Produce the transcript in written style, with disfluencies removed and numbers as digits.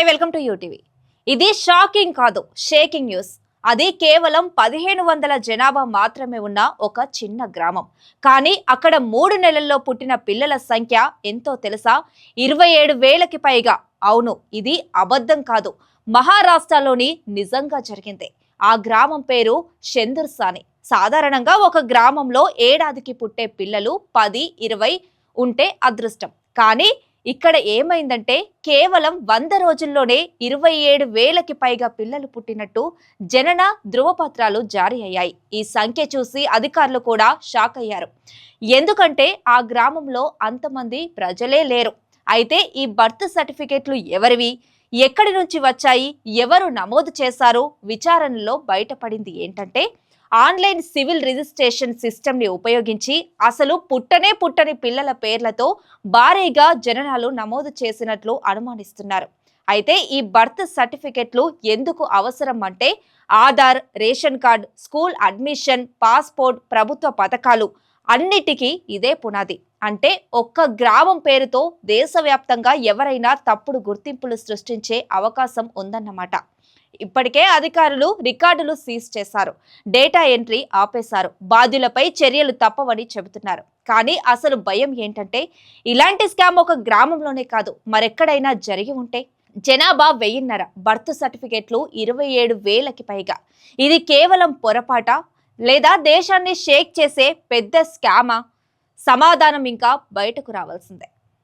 Hi welcome to UTV. ఇది shocking కాదు, shaking news. అది కేవలం 1500 జనాభా మాత్రమే ఉన్న ఒక చిన్న గ్రామం. కానీ అక్కడ 3 నెలల్లో పుట్టిన పిల్లల సంఖ్య ఎంతో తెలుసా? 27,000కి పైగా. అవును, ఇది అబద్ధం కాదు, మహారాష్ట్రలోని నిజంగా జరిగింది. ఆ గ్రామం పేరు షెందుర్సాని. సాధారణంగా ఒక గ్రామంలో ఏడాదికి పుట్టే పిల్లలు 10-20 ఉంటే అదృష్టం. కానీ ఇక్కడ ఏమైందంటే కేవలం 100 రోజుల్లోనే 27,000కి పైగా పిల్లలు పుట్టినట్టు జనన ధృవపత్రాలు జారీ అయ్యాయి. ఈ సంఖ్య చూసి అధికారులు కూడా షాక్ అయ్యారు. ఎందుకంటే ఆ గ్రామంలో అంతమంది ప్రజలే లేరు. అయితే ఈ బర్త్ సర్టిఫికెట్లు ఎవరివి, ఎక్కడి నుంచి వచ్చాయి, ఎవరు నమోదు చేశారు? విచారణలో బయటపడింది ఏంటంటే ఆన్లైన్ సివిల్ రిజిస్ట్రేషన్ సిస్టమ్ ని ఉపయోగించి అసలు పుట్టని పిల్లల పేర్లతో భారీగా జననాలు నమోదు చేసినట్లు అనుమానిస్తున్నారు. అయితే ఈ బర్త్ సర్టిఫికెట్లు ఎందుకు అవసరం అంటే Aadhaar, ration card, school admission, passport, ప్రభుత్వ పథకాలు అన్నిటికీ ఇదే పునాది. అంటే ఒక్క గ్రామం పేరుతో దేశవ్యాప్తంగా ఎవరైనా తప్పుడు గుర్తింపులు సృష్టించే అవకాశం ఉందన్నమాట. ఇప్పటికే అధికారులు రికార్డులు సీజ్ చేశారు, డేటా ఎంట్రీ ఆపేశారు, బాధ్యులపై చర్యలు తప్పవని చెబుతున్నారు. కానీ అసలు భయం ఏంటంటే ఇలాంటి స్కామ్ ఒక గ్రామంలోనే కాదు, మరెక్కడైనా జరిగి ఉంటే? జనాభా 1000, బర్త్ సర్టిఫికెట్లు 27,000కి పైగా. ఇది కేవలం పొరపాట లేదా దేశాన్ని షేక్ చేసే పెద్ద స్కామా? సమాధానం ఇంకా బయటకు రావాల్సిందే.